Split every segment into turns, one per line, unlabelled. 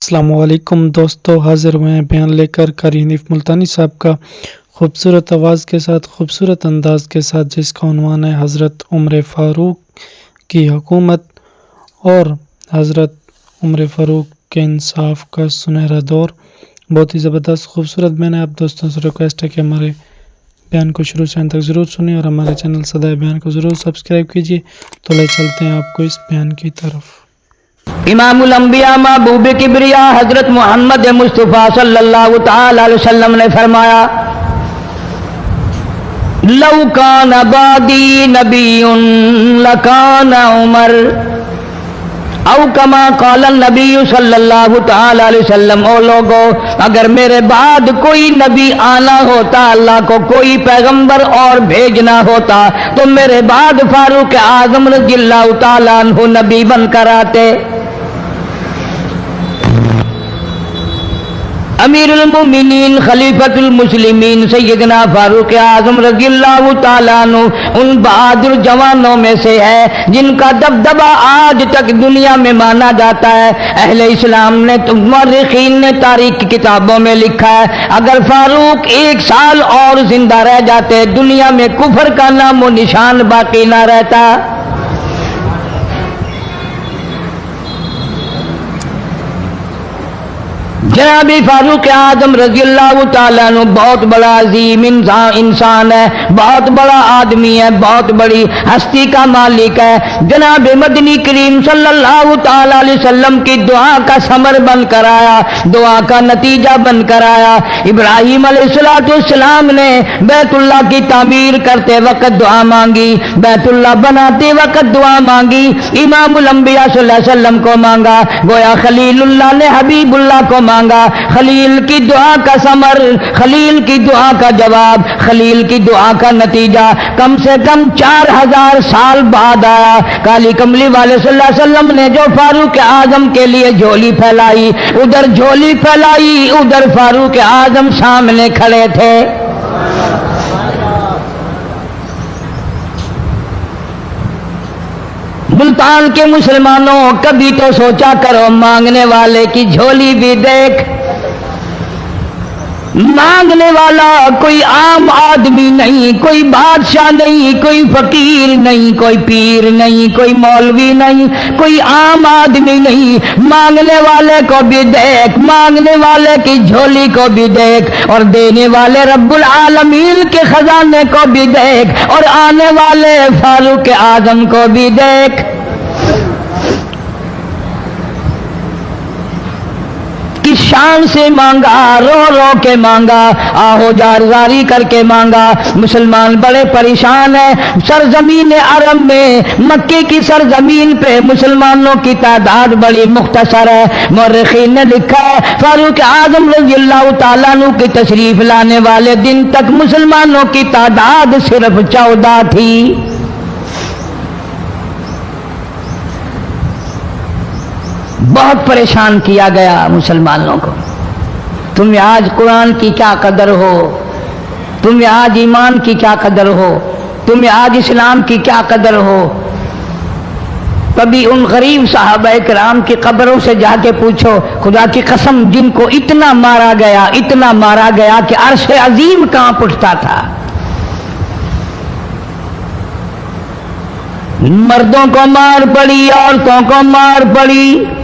अस्सलामुअलैकुम दोस्तों, हाजिर हुए हैं बयान लेकर कारी हनीफ मुल्तानी साहब का खूबसूरत आवाज़ के साथ, खूबसूरत अंदाज के साथ, जिसका उन्वान है हज़रत उमर फ़ारूक की हुकूमत और हज़रत उमर फ़ारूक के इंसाफ का सुनहरा दौर। बहुत ही ज़बरदस्त खूबसूरत बयान है। आप दोस्तों से रिक्वेस्ट है कि हमारे बयान को शुरू से अंत तक ज़रूर सुनिए और हमारे चैनल सदाए बयान को ज़रूर सब्सक्राइब कीजिए। तो ले चलते हैं आपको इस बयान की तरफ।
इमामुल अंबिया महबूब किबरिया हजरत मोहम्मद मुस्तफ़ा सल्लल्लाहु तआला अलैहि वसल्लम ने फरमाया, लौ कान बादी नबीयुन लकान उमर औ कमा क़ाल नबी सल्लल्लाहु तआला अलैहि वसल्लम। ओ लोगो, अगर मेरे बाद कोई नबी आना होता, अल्लाह को कोई पैगंबर और भेजना होता, तो मेरे बाद फारूक आजम रज़ियल्लाहु तआला अन्हु नबी बनकर आते। अमीरुल मोमिनीन खलीफतुल मुस्लिमीन सैयदना फारूक आजम रज़ियल्लाहु ताला अन्हु उन बहादुर जवानों में से है जिनका दबदबा आज तक दुनिया में माना जाता है। अहले इस्लाम ने, मुअर्रिखीन ने तारीख की किताबों में लिखा है, अगर फारूक 1 साल और जिंदा रह जाते, दुनिया में कुफर का नामो निशान बाकी ना रहता। जनाब फारूक आजम रज़ियल्लाहु ताला अन्हु बहुत बड़ा अजीम इंसान है, बहुत बड़ा आदमी है, बहुत बड़ी हस्ती का मालिक है। जनाब मदनी करीम सल्लल्लाहु ताला अलैहि वसल्लम की दुआ का समर बनकर आया, दुआ का नतीजा बनकर आया। इब्राहीम अलैहिस्सलाम ने बैतुल्लाह की तामीर करते वक्त दुआ मांगी, बैतुल्लाह बनाते वक्त दुआ मांगी, इमामुल अंबिया सल्लल्लाहु अलैहि वसल्लम को मांगा, गोया खलीलुल्लाह ने हबीबुल्लाह को मांगा। खलील की दुआ का समर, खलील की दुआ का जवाब, खलील की दुआ का नतीजा कम से कम 4000 साल बाद आया। काली कमली वाले सल्लल्लाहु अलैहि वसल्लम ने जो फारूक आजम के लिए झोली फैलाई, उधर झोली फैलाई, उधर फारूक आजम सामने खड़े थे। मुल्तान के मुसलमानों, कभी तो सोचा करो मांगने वाले की झोली भी देख। मांगने वाला कोई आम आदमी नहीं, कोई बादशाह नहीं, कोई फकीर नहीं, कोई पीर नहीं, कोई मौलवी नहीं, कोई आम आदमी नहीं। मांगने वाले को भी देख, मांगने वाले की झोली को भी देख, और देने वाले रब्बुल आलमीन के खजाने को भी देख, और आने वाले फारूक आजम को भी देख। किस शान से मांगा, रो रो के मांगा, आहो जारजारी करके मांगा। मुसलमान बड़े परेशान है। सरजमीन अरब में, मक्के की सरजमीन पे मुसलमानों की तादाद बड़ी मुख्तसर है। मुअर्रिखीन ने लिखा है, फारूक आजम रज़ियल्लाहु ताला अन्हु की तशरीफ लाने वाले दिन तक मुसलमानों की तादाद सिर्फ 14 थी। बहुत परेशान किया गया मुसलमानों को। तुम्हें आज कुरान की क्या कदर हो, तुम्हें आज ईमान की क्या कदर हो, तुम्हें आज इस्लाम की क्या कदर हो। कभी उन गरीब सहाबाए किराम की कब्रों से जाके पूछो, खुदा की कसम, जिनको इतना मारा गया, इतना मारा गया कि अर्श अजीम कांप उठता था। मर्दों को मार पड़ी, औरतों को मार पड़ी,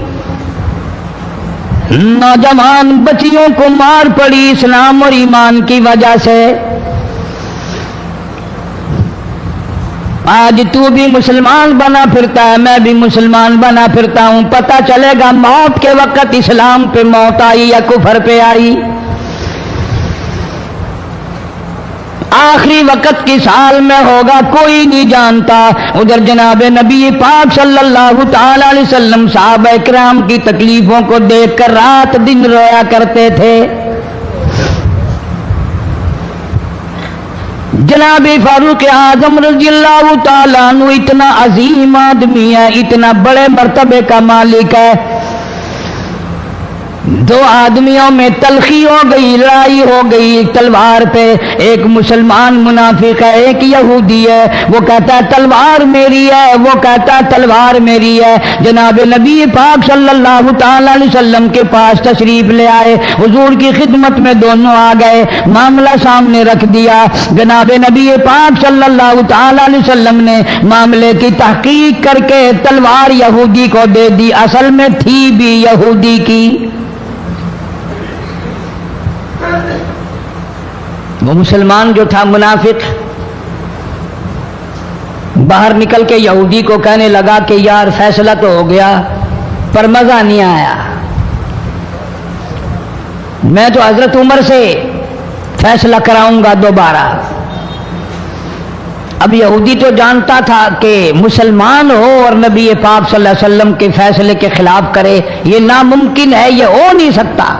नौजवान बच्चियों को मार पड़ी इस्लाम और ईमान की वजह से। आज तू भी मुसलमान बना फिरता है, मैं भी मुसलमान बना फिरता हूं। पता चलेगा मौत के वक्त इस्लाम पे मौत आई या कुफर पे आई। आखिरी वक्त किस हाल में होगा कोई नहीं जानता। उधर जनाब नबी पाक सल्लल्लाहु ताला अलैहि वसल्लम सहाबाए किराम की तकलीफों को देखकर रात दिन रोया करते थे। जनाब फारूक आजम रज़ियल्लाहु ताला अन्हु इतना अजीम आदमी है, इतना बड़े मर्तबे का मालिक है। دو آدمیوں میں تلخی ہو گئی، لڑائی ہو گئی تلوار پہ. ایک مسلمان منافق ہے، ایک یہودی ہے. وہ کہتا ہے تلوار میری ہے، وہ کہتا ہے تلوار میری ہے. جناب نبی پاک صلی اللہ تعالی علیہ وسلم کے پاس تشریف لے آئے، حضور کی خدمت میں دونوں آ گئے، معاملہ سامنے رکھ دیا. جناب نبی پاک صلی اللہ تعالی علیہ وسلم نے معاملے کی تحقیق کر کے تلوار یہودی کو دے دی. اصل میں تھی بھی یہودی کی. وہ مسلمان جو تھا منافق باہر نکل کے یہودی کو کہنے لگا کہ یار فیصلہ تو ہو گیا پر مزہ نہیں آیا، میں تو حضرت عمر سے فیصلہ کراؤں گا دوبارہ. اب یہودی تو جانتا تھا کہ مسلمان ہو اور نبی پاک صلی اللہ علیہ وسلم کے فیصلے کے خلاف کرے، یہ ناممکن ہے، یہ ہو نہیں سکتا.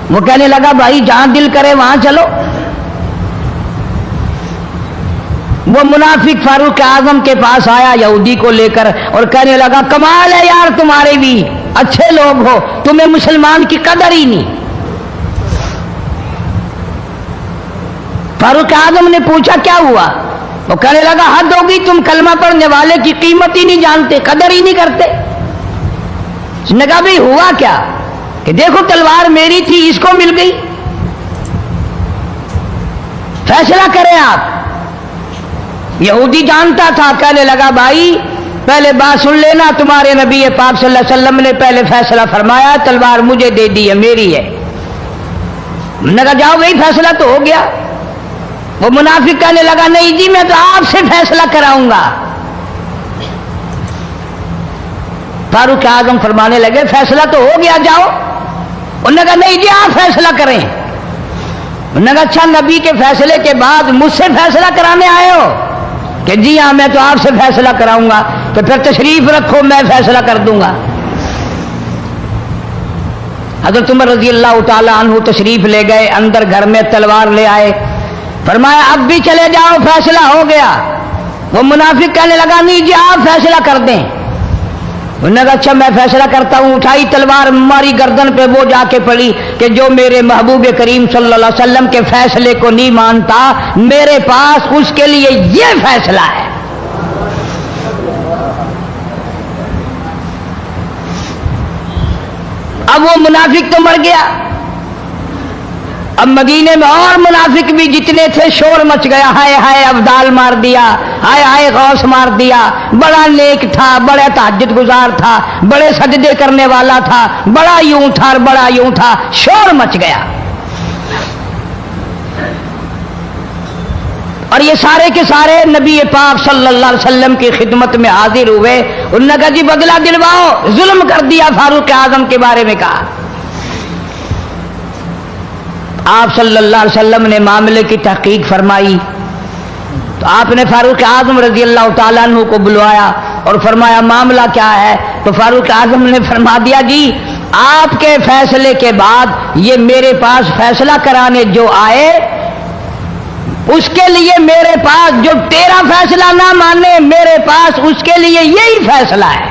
وہ کہنے لگا بھائی جہاں دل کرے وہاں چلو. وہ منافق فاروق اعظم کے پاس آیا یہودی کو لے کر اور کہنے لگا کمال ہے یار تمہارے بھی، اچھے لوگ ہو، تمہیں مسلمان کی قدر ہی نہیں. فاروق اعظم نے پوچھا کیا ہوا؟ وہ کہنے لگا حد ہوگی، تم کلمہ پڑھنے والے کی قیمت ہی نہیں جانتے، قدر ہی نہیں کرتے. اس نے کہا بھائی ہوا کیا؟ کہ دیکھو تلوار میری تھی، اس کو مل گئی، فیصلہ کریں آپ. یہودی جانتا تھا، کہنے لگا بھائی پہلے بات سن لینا، تمہارے نبی پاک صلی اللہ علیہ وسلم نے پہلے فیصلہ فرمایا، تلوار مجھے دے دی ہے، میری ہے. میں نے کہا جاؤ بھائی فیصلہ تو ہو گیا. وہ منافق کہنے لگا نہیں جی میں تو آپ سے فیصلہ کراؤں گا. فاروق اعظم فرمانے لگے فیصلہ تو ہو گیا جاؤ. انہوں نے کہا نہیں جی آپ فیصلہ کریں. انہوں نے کہا اچھا نبی کے فیصلے کے بعد مجھ سے فیصلہ کرانے آئے ہو؟ کہ جی ہاں میں تو آپ سے فیصلہ کراؤں گا. تو پھر تشریف رکھو میں فیصلہ کر دوں گا. حضرت عمر رضی اللہ تعالی عنہ تشریف لے گئے اندر، گھر میں تلوار لے آئے، فرمایا اب بھی چلے جاؤ فیصلہ ہو گیا. وہ منافق کہنے لگا نہیں جی آپ فیصلہ کر دیں. انہوں نے کہا اچھا میں فیصلہ کرتا ہوں. اٹھائی تلوار، ماری گردن پہ، وہ جا کے پڑی کہ جو میرے محبوب کریم صلی اللہ علیہ وسلم کے فیصلے کو نہیں مانتا میرے پاس اس کے لیے یہ فیصلہ ہے. اب وہ منافق تو مر گیا. اب مدینے میں اور منافق بھی جتنے تھے شور مچ گیا، ہائے ہائے ابدال مار دیا، ہائے ہائے غوث مار دیا. بڑا نیک تھا، بڑا تہجد گزار تھا، بڑے سجدے کرنے والا تھا، بڑا یوں تھا اور بڑا یوں تھا. شور مچ گیا. اور یہ سارے کے سارے نبی پاک صلی اللہ علیہ وسلم کی خدمت میں حاضر ہوئے. انہوں نے کہا جی بدلہ دلواؤ، ظلم کر دیا فاروق اعظم کے بارے میں. کہا آپ صلی اللہ علیہ وسلم نے معاملے کی تحقیق فرمائی تو آپ نے فاروق اعظم رضی اللہ تعالیٰ عنہ کو بلوایا اور فرمایا معاملہ کیا ہے؟ تو فاروق اعظم نے فرما دیا جی آپ کے فیصلے کے بعد یہ میرے پاس فیصلہ کرانے جو آئے اس کے لیے میرے پاس، جو تیرا فیصلہ نہ مانے میرے پاس اس کے لیے یہی فیصلہ ہے.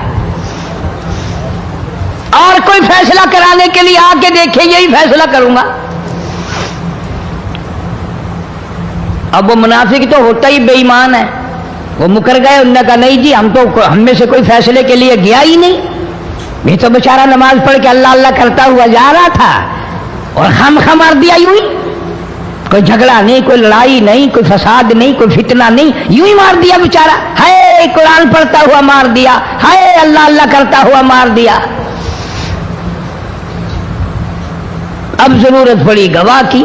اور کوئی فیصلہ کرانے کے لیے آ کے دیکھے یہی فیصلہ کروں گا. اب وہ منافق تو ہوتا ہی بے ایمان ہے، وہ مکر گئے. انہوں نے کہا نہیں جی ہم میں سے کوئی فیصلے کے لیے گیا ہی نہیں. یہ تو بیچارہ نماز پڑھ کے اللہ اللہ کرتا ہوا جا رہا تھا اور خم مار دیا یوں ہی. کوئی جھگڑا نہیں، کوئی لڑائی نہیں، کوئی فساد نہیں، کوئی فتنہ نہیں، یوں ہی مار دیا بیچارہ. ہائے قرآن پڑھتا ہوا مار دیا، ہائے اللہ اللہ کرتا ہوا مار دیا. اب ضرورت پڑی گواہ کی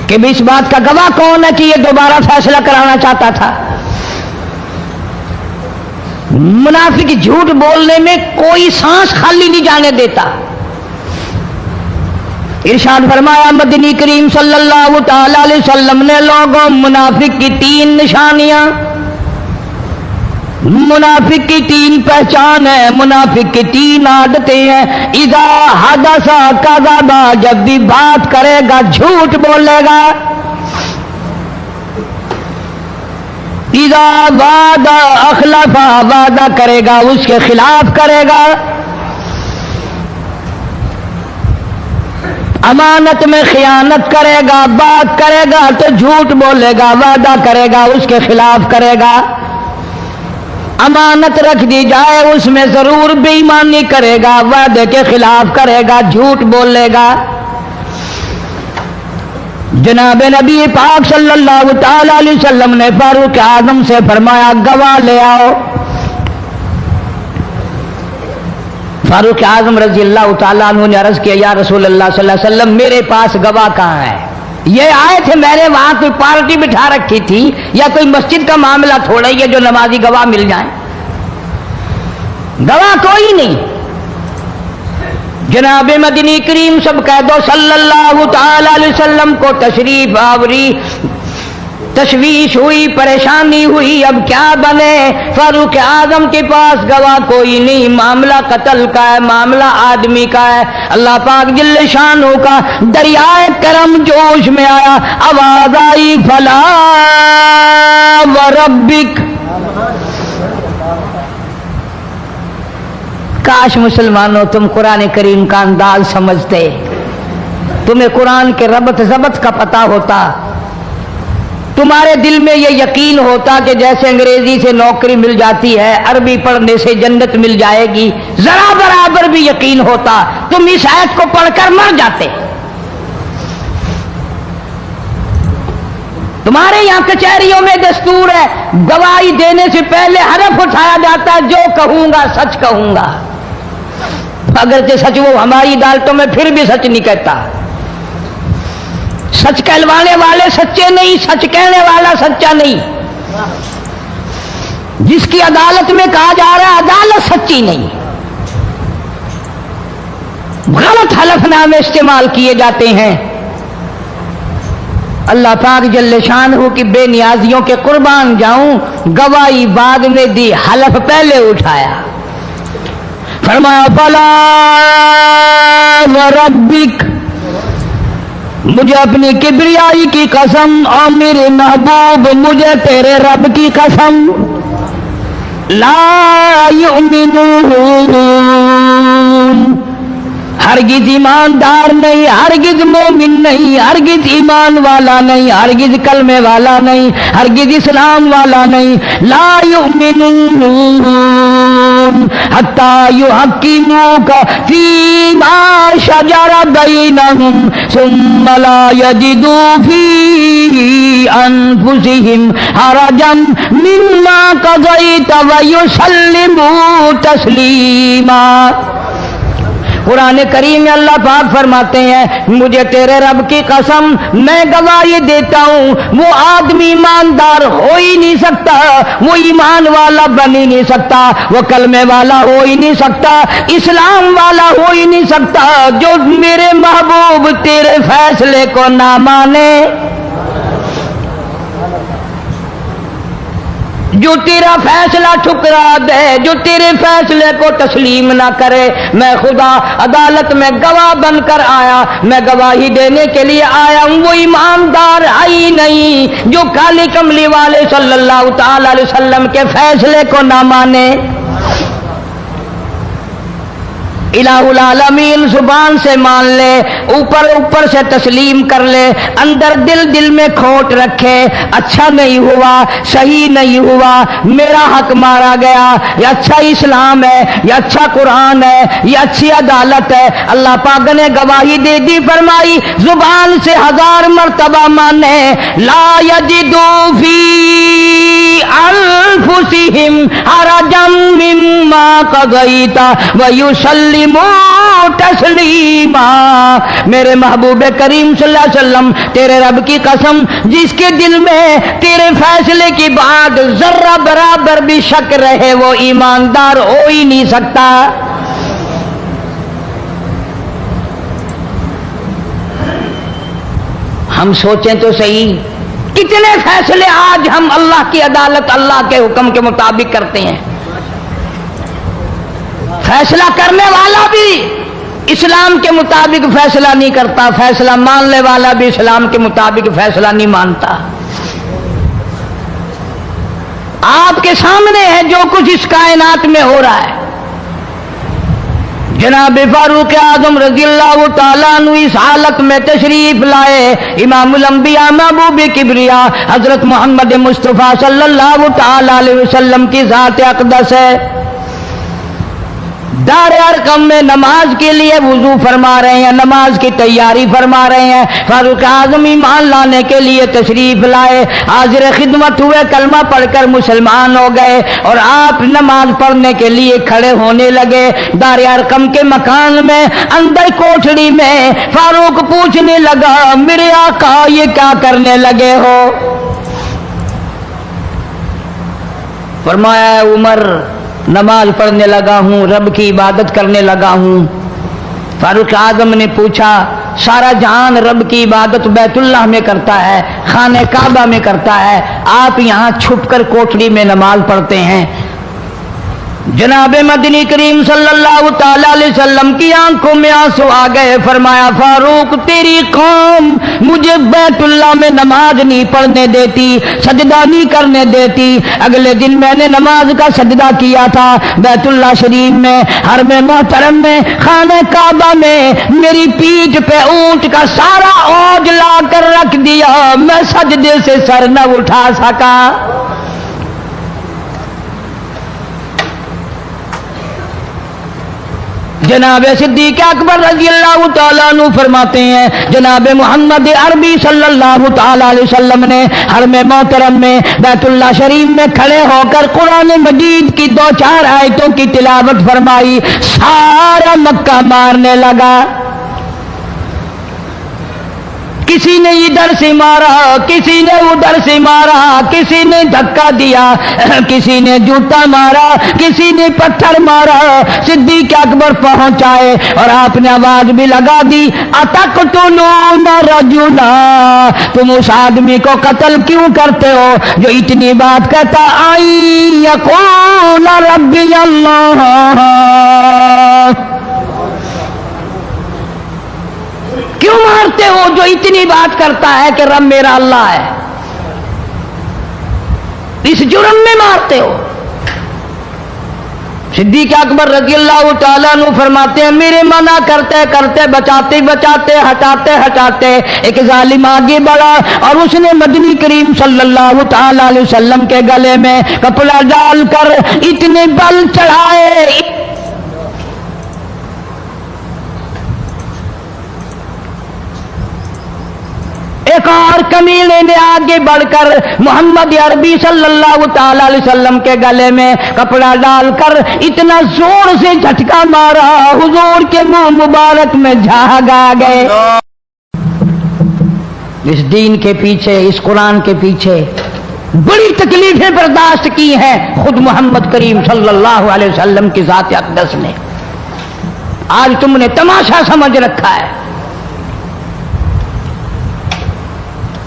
کہ اس بات کا گواہ کون ہے کہ یہ دوبارہ فیصلہ کرانا چاہتا تھا. منافق جھوٹ بولنے میں کوئی سانس خالی نہیں جانے دیتا. ارشاد فرمایا مدنی کریم صلی اللہ تعالی علیہ وسلم نے لوگوں منافق کی 3 نشانیاں، منافق کی 3 پہچان ہے، منافق کی 3 عادتیں ہیں. اذا حدث کذب، جب بھی بات کرے گا جھوٹ بولے گا. اذا وعد اخلف، وعدہ کرے گا اس کے خلاف کرے گا. अमानत में खियानत करेगा, बात करेगा तो झूठ बोलेगा, वादा करेगा उसके खिलाफ करेगा। अमानत रख दी जाए उसमें जरूर बेईमानी करेगा, वादे के खिलाफ करेगा, झूठ बोलेगा। जनाब नबी पाक सल्लल्लाहु ताला अलैहि वसल्लम ने फारूक आजम से फरमाया गवाह ले आओ। फारूक आजम रजी अल्लाह ताला अन्हु ने अर्ज किया या रसूल अल्लाह सल्लल्लाहु अलैहि वसल्लम मेरे पास गवाह कहाँ है? ये आए थे, मैंने वहां कोई पार्टी बिठा रखी थी या कोई मस्जिद का मामला थोड़ा ही है जो नमाजी गवाह मिल जाए, गवाह कोई नहीं। जनाब मदनी करीम सब कह दो सल्लल्लाहु ताला अलैहि वसल्लम को तशरीफ आवरी, तशवीश हुई, परेशानी हुई, अब क्या बने? फारूक आजम के पास गवाह कोई नहीं, मामला कत्ल का है, मामला आदमी का है। अल्लाह पाक जिल्ल शानो का दरियाए करम जोश में आया, आवाज आई फला व रब्बिक। काश मुसलमानों तुम कुरान करीम का अंदाज समझते, तुम्हें कुरान के रबत जबत का पता होता, तुम्हारे दिल में यह यकीन होता कि जैसे अंग्रेजी से नौकरी मिल जाती है, अरबी पढ़ने से जन्नत मिल जाएगी, जरा बराबर भी यकीन होता तुम इस आयत को पढ़कर मर जाते। तुम्हारे यहां कचहरियों में दस्तूर है, गवाही देने से पहले हरफ उठाया जाता है, जो कहूंगा सच कहूंगा। अगरचे सच वो हमारी अदालतों में फिर भी सच नहीं कहता। सच कहलवाने वाले सच्चे नहीं, सच कहने वाला सच्चा नहीं। जिसकी अदालत में कहा जा रहा है अदालत सच्ची नहीं, गलत हलफनामे इस्तेमाल किए जाते हैं। अल्लाह पाक जल्ले शानहू की बेनियाजियों के कुर्बान जाऊं, गवाही बाद में दी, हलफ पहले उठाया। फरमाया फला व रब्बिक, मुझे अपनी किबरियाई की कसम और मेरे महबूब मुझे तेरे रब की कसम, ला युमिनून, हरगिज ईमानदार नहीं, हरगिज मोमिन नहीं, हरगिज ईमान वाला नहीं, हरगिज कलमे वाला नहीं, हरगिज इस्लाम वाला नहीं। ला युमिनून हत्ता युहक्किमूका फीमा शजरा बैनहुम सुम्मा ला यजिदू फी अनफुसिहिम हरजन मिम्मा क़ज़ैत व युसल्लिमू तस्लीमा। कुरान करीम में अल्लाह पाक फरमाते हैं मुझे तेरे रब की कसम, मैं गवाही देता हूं वो आदमी ईमानदार हो ही नहीं सकता, वो ईमान वाला बन ही नहीं सकता, वो कलमे वाला हो ही नहीं सकता, इस्लाम वाला हो ही नहीं सकता जो मेरे महबूब तेरे फैसले को ना माने, जो तेरा फैसला ठुकरा दे, जो तेरे फैसले को तस्लीम ना करे। मैं खुदा अदालत में गवाह बनकर आया, मैं गवाही देने के लिए आया हूं, वो ईमानदार आई नहीं जो काली कमली वाले सल्लल्लाहु ताला अलैहि वसल्लम के फैसले को ना माने। इलाहुल आलमीन जुबान से मान ले, ऊपर ऊपर से तस्लीम कर ले, अंदर दिल दिल में खोट रखे, अच्छा नहीं हुआ, सही नहीं हुआ, मेरा हक मारा गया, ये अच्छा इस्लाम है, ये अच्छा कुरान है, ये अच्छी अदालत है। अल्लाह पाक ने गवाही दे दी, फरमाई जुबान से 1000 मर्तबा माने, ला यजिदू फी अनफुसिहिम हरजम मिम्मा क़ज़ैता व युसल्लिमू तस्लीमा। मेरे महबूब करीम सल्लल्लाहु अलैहि वसल्लम तेरे रब की कसम, जिसके दिल में तेरे फैसले की बात जर्रा बराबर भी शक रहे वो ईमानदार हो ही नहीं सकता। हम सोचें तो सही, कितने फैसले आज हम अल्लाह की अदालत, अल्लाह के हुक्म के मुताबिक करते हैं। फैसला करने वाला भी इस्लाम के मुताबिक फैसला नहीं करता, फैसला मानने वाला भी इस्लाम के मुताबिक फैसला नहीं मानता। आपके सामने है जो कुछ इस कायनात में हो रहा है, जनाब फारूक आजम रजी अल्लाह तआला अन्हु इस हालत में तशरीफ लाए। इमामुल अंबिया महबूब किबरिया हजरत मोहम्मद मुस्तफ़ा सल्लल्लाहु तआला अलैहि वसल्लम की ज़ात अक़दस है। दार अरकम में नमाज के लिए वुजू फरमा रहे हैं, नमाज की तैयारी फरमा रहे हैं। फारूक आजम ईमान लाने के लिए तशरीफ लाए, हाजिर खिदमत हुए, कलमा पढ़कर मुसलमान हो गए और आप नमाज पढ़ने के लिए खड़े होने लगे। दार अरकम के मकान में अंदर कोठड़ी में फारूक पूछने लगा, मेरे आका ये क्या करने लगे हो? फरमाया, उमर नमाज पढ़ने लगा हूं, रब की इबादत करने लगा हूं। फारूक आजम ने पूछा, सारा जहान रब की इबादत बैतुल्लाह में करता है, खाने काबा में करता है, आप यहां छुपकर कोठरी में नमाज पढ़ते हैं। जनाब मदनी करीम सल्लल्लाहु ताला अलैहि वसल्लम की आंखों में आंसू आ गए। फरमाया, फारूक तेरी कौम मुझे बैतुल्लाह में नमाज नहीं पढ़ने देती, सजदा नहीं करने देती। अगले दिन मैंने नमाज का सजदा किया था बैतुल्लाह शरीफ में, हरम मोहतरम में, खाने काबा में। मेरी पीठ पे ऊंट का सारा ओझ ला कर रख दिया, मैं सजदे से सर न उठा सका। जनाब सिद्दीक अकबर रजी अल्लाह तआला अन्हु फरमाते हैं, जनाब मोहम्मद अरबी सल्लल्लाहु तआला अलैहि वसल्लम ने हरम मोहतरम में बैतुल्लाह शरीफ में खड़े होकर कुरान मजीद की 2-4 आयतों की तिलावत फरमाई। सारा मक्का मारने लगा। किसी ने इधर से मारा, किसी ने उधर से मारा, किसी ने धक्का दिया, किसी ने जूता मारा, किसी ने पत्थर मारा। सिद्दीक अकबर पहुंचाए और आपने आवाज भी लगा दी, अतक़्तुलून रजुला, तुम उस आदमी को कत्ल क्यों करते हो जो इतनी बात कहता, आई यक़ूल रब्बी अल्लाह, क्यों मारते हो जो इतनी बात करता है कि रब मेरा अल्लाह है? इस जुर्म में मारते हो। सिद्दीक अकबर रज़ी अल्लाह तआला अन्हु फरमाते हैं, मेरे मना करते करते, बचाते बचाते, हटाते हटाते एक जालिम आगे बढ़ा और उसने मदनी करीम सल्लल्लाहु तआला अलैहि वसल्लम के गले में कपड़ा डालकर इतने बल चढ़ाए। एक और कमीने ने आगे बढ़कर मोहम्मद अरबी सल्लल्लाहु तआला अलैहि वसल्लम के गले में कपड़ा डालकर इतना जोर से झटका मारा, हुजूर के मुंह मुबारक में झाग आ गए। इस दीन के पीछे, इस कुरान के पीछे बड़ी तकलीफें बर्दाश्त की हैं खुद मोहम्मद करीम सल्लल्लाहु अलैहि वसल्लम की ज़ात अक़दस ने। आज तुमने तमाशा समझ रखा है।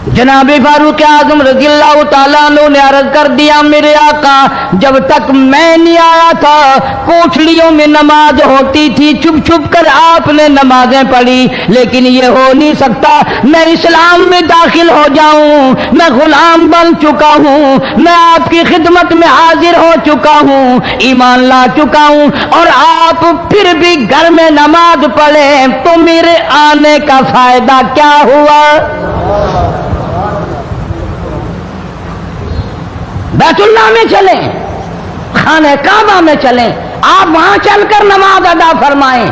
जनाब फारूक आजम रज़ी अल्लाह तआला अन्हु ने अर्ज कर दिया, मेरे आका जब तक मैं नहीं आया था कोठलियों में नमाज होती थी, छुप छुप कर आपने नमाजें पढ़ी, लेकिन ये हो नहीं सकता। मैं इस्लाम में दाखिल हो जाऊं, मैं गुलाम बन चुका हूं, मैं आपकी खिदमत में हाजिर हो चुका हूं, ईमान ला चुका हूं, और आप फिर भी घर में नमाज पढ़े तो मेरे आने का फायदा क्या हुआ? बैतुल्लाह में चलें, खाने काबा में चलें, आप वहां चलकर नमाज अदा फरमाएं।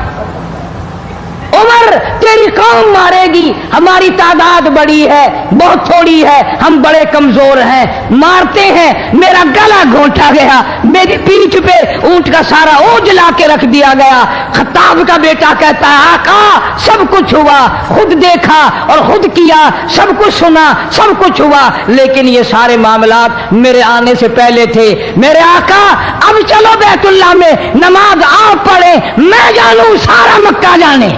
उमर तेरी कौम मारेगी, हमारी तादाद बड़ी है, बहुत थोड़ी है, हम बड़े कमजोर हैं, मारते हैं, मेरा गला घोंटा गया, मेरी पीठ पे ऊंट का सारा ओझ ला के रख दिया गया। खत्ताब का बेटा कहता है, आका सब कुछ हुआ, खुद देखा और खुद किया, सब कुछ सुना, सब कुछ हुआ, लेकिन ये सारे मामलात मेरे आने से पहले थे। मेरे आका अब चलो बैतुल्लाह में नमाज आप पढ़े, मैं जानू सारा मक्का जाने।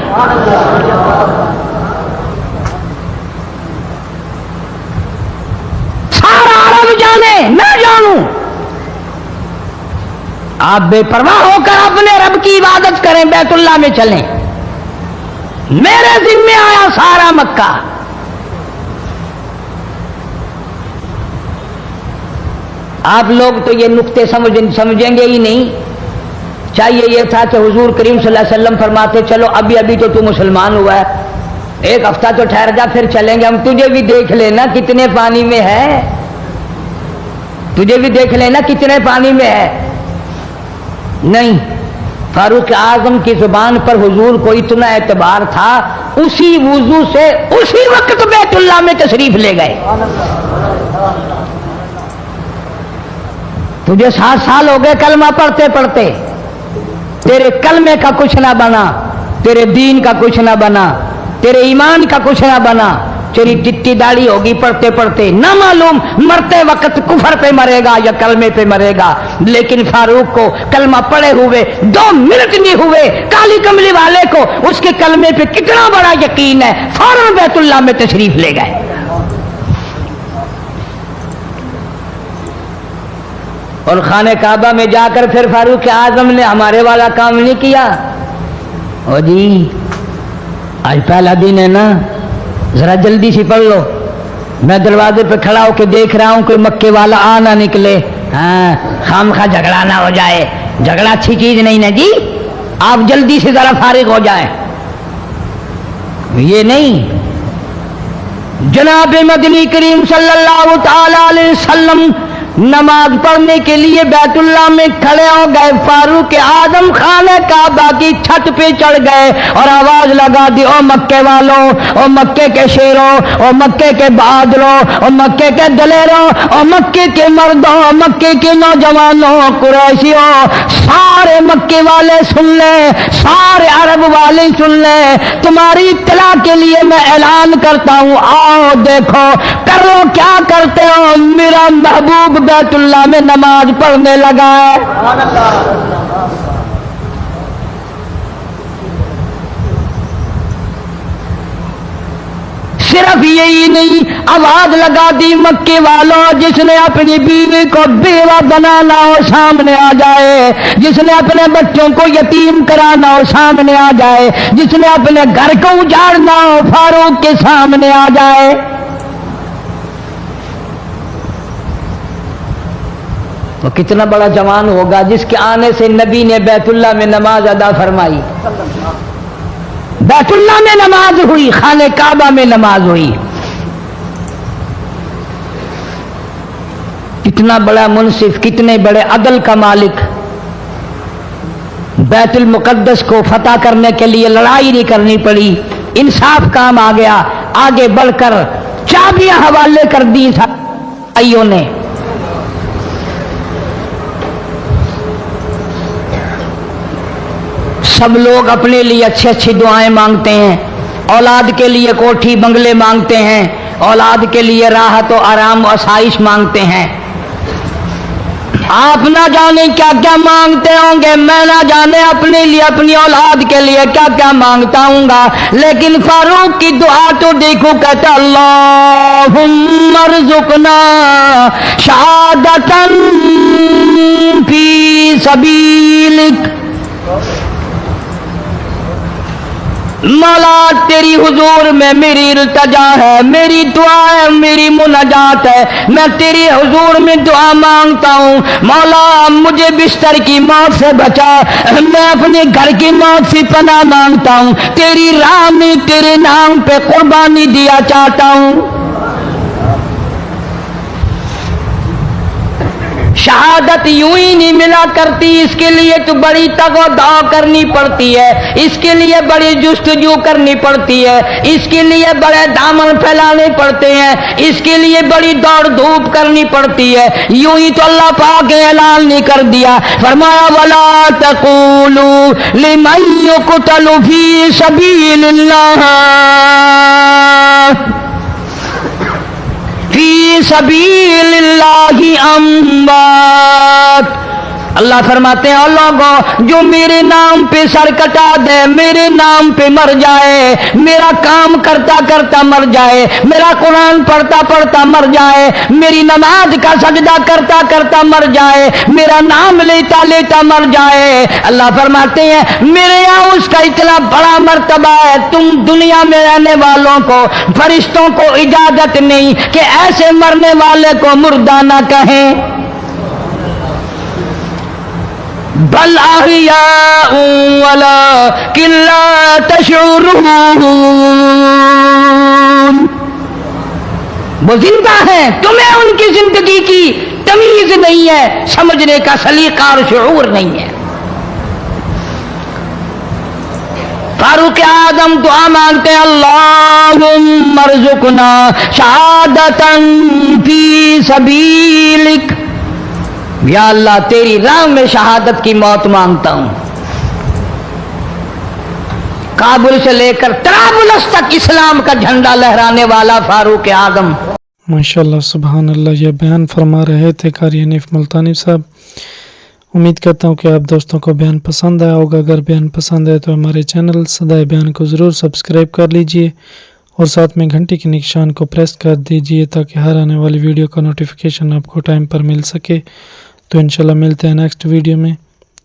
सारा अरब जाने, मैं जानू। आप बेपरवाह होकर अपने रब की इबादत करें, बैतुल्लाह में चलें, मेरे जिम्मे आया सारा मक्का। आप लोग तो ये नुक्ते समझेंगे ही नहीं। چاہیے یہ تھا کہ حضور کریم صلی اللہ علیہ وسلم فرماتے چلو ابھی ابھی تو مسلمان ہوا ہے، ایک ہفتہ تو ٹھہر جا پھر چلیں گے ہم، تجھے بھی دیکھ لینا کتنے پانی میں ہے، تجھے بھی دیکھ لینا کتنے پانی میں ہے۔ نہیں، فاروق اعظم کی زبان پر حضور کو اتنا اعتبار تھا، اسی وضو سے اسی وقت بیت اللہ میں تشریف لے گئے۔ تجھے 7 سال ہو گئے کلمہ پڑھتے پڑھتے، تیرے کلمے کا کچھ نہ بنا، تیرے دین کا کچھ نہ بنا، تیرے ایمان کا کچھ نہ بنا، تیری چٹی داڑھی ہوگی پڑھتے پڑھتے، نہ معلوم مرتے وقت کفر پہ مرے گا یا کلمے پہ مرے گا۔ لیکن فاروق کو کلمہ پڑھے ہوئے 2 منٹ نہیں ہوئے، کالی کملی والے کو اس کے کلمے پہ کتنا بڑا یقین ہے، فوراً بیت اللہ میں تشریف لے گئے۔ اور خانہ کعبہ میں جا کر پھر فاروق اعظم نے ہمارے والا کام نہیں کیا، او جی آج پہلا دن ہے نا، ذرا جلدی سے پڑھ لو، میں دروازے پہ کھڑا ہو کے دیکھ رہا ہوں کوئی مکے والا آ نہ نکلے، ہاں خام خواہ جھگڑا نہ ہو جائے، جھگڑا اچھی چیز نہیں نا جی، آپ جلدی سے ذرا فارغ ہو جائیں۔ یہ نہیں، جناب مدنی کریم صلی اللہ تعالی علیہ وسلم نماز پڑھنے کے لیے بیت اللہ میں کھڑے ہو گئے، فاروق اعظم خانہ کعبہ کی چھت پہ چڑھ گئے اور آواز لگا دی، او مکے والوں، او مکے کے شیروں، او مکے کے بہادروں، او مکے کے دلیروں، او مکے کے مردوں، او مکے کے نوجوانوں، قریشیوں، سارے مکے والے سن لیں، سارے عرب والے سن لیں، تمہاری اطلاع کے لیے میں اعلان کرتا ہوں، آؤ دیکھو کرو کیا کرتے ہو، میرا محبوب بیت اللہ میں نماز پڑھنے لگا ہے۔ صرف یہی نہیں، آواز لگا دی، مکے والوں جس نے اپنی بیوی کو بیوہ بنانا ہو سامنے آ جائے، جس نے اپنے بچوں کو یتیم کرانا ہو سامنے آ جائے، جس نے اپنے گھر کو اجاڑنا ہو فاروق کے سامنے آ جائے۔ وہ کتنا بڑا جوان ہوگا جس کے آنے سے نبی نے بیت اللہ میں نماز ادا فرمائی، بیت اللہ میں نماز ہوئی، خانہ کعبہ میں نماز ہوئی۔ کتنا بڑا منصف، کتنے بڑے عدل کا مالک، بیت المقدس کو فتح کرنے کے لیے لڑائی نہیں کرنی پڑی، انصاف کام آ گیا، آگے بڑھ کر چابیاں حوالے کر دی بھائیوں نے۔ سب لوگ اپنے لیے اچھی اچھی دعائیں مانگتے ہیں، اولاد کے لیے کوٹھی بنگلے مانگتے ہیں، اولاد کے لیے راحت و آرام و آسائش مانگتے ہیں۔ آپ نہ جانے کیا کیا مانگتے ہوں گے، میں نہ جانے اپنے لیے اپنی اولاد کے لیے کیا کیا مانگتا ہوں گا، لیکن فاروق کی دعا تو دیکھو، کہتا اللہم ارزقنا شہادتاً فی سبیلک، مولا تیری حضور میں میری التجا ہے، میری دعا ہے، میری مناجات ہے، میں تیری حضور میں دعا مانگتا ہوں، مولا مجھے بستر کی موت سے بچا، میں اپنے گھر کی موت سے پناہ مانگتا ہوں، تیری راہ میں تیرے نام پہ قربانی دیا چاہتا ہوں۔ شہادت یوں ہی نہیں ملا کرتی، اس کے لیے تو بڑی تگ و دو کرنی پڑتی ہے، اس کے لیے بڑی جستجو کرنی پڑتی ہے، اس کے لیے بڑے دامن پھیلانے پڑتے ہیں، اس کے لیے بڑی دوڑ دھوپ کرنی پڑتی ہے، یوں ہی تو اللہ پاک نے اعلان نہیں کر دیا، فرمایا وَلَا تَقُولُوا لِمَن يُقْتَلُ فِي سَبِيلِ اللَّهِ فی سبیل اللہ اموات، اللہ فرماتے ہیں لوگوں جو میرے نام پہ سر کٹا دے، میرے نام پہ مر جائے، میرا کام کرتا کرتا مر جائے، میرا قرآن پڑھتا پڑھتا مر جائے، میری نماز کا سجدہ کرتا کرتا مر جائے، میرا نام لیتا لیتا مر جائے، اللہ فرماتے ہیں میرے یہاں اس کا اتنا بڑا مرتبہ ہے، تم دنیا میں رہنے والوں کو، فرشتوں کو اجازت نہیں کہ ایسے مرنے والے کو مردہ نہ کہیں۔ بل احیاء ولکن لا تشعرون، وہ زندہ ہیں، تمہیں ان کی زندگی کی تمیز نہیں ہے، سمجھنے کا سلیقہ اور شعور نہیں ہے۔ فاروق اعظم دعا مانگتے ہیں، اللہم ارزقنا شہادتا فی سبیلک، یا اللہ تیری راہ میں شہادت کی موت مانگتا ہوں۔ کابل سے لے کر طرابلس تک اسلام کا جھنڈا لہرانے والا فاروق اعظم۔
ماشاءاللہ، سبحان اللہ، یہ بیان فرما رہے تھے قاری حنیف ملتانی صاحب۔ امید کرتا ہوں کہ آپ دوستوں کو بیان پسند آیا ہوگا۔ اگر بیان پسند ہے تو ہمارے چینل صدائے بیان کو ضرور سبسکرائب کر لیجئے اور ساتھ میں گھنٹی کے نشان کو پریس کر دیجئے تاکہ ہر آنے والی ویڈیو کا نوٹیفیکیشن آپ کو ٹائم پر مل سکے۔ تو انشاءاللہ ملتے ہیں نیکسٹ ویڈیو میں،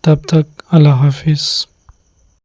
تب تک اللہ حافظ۔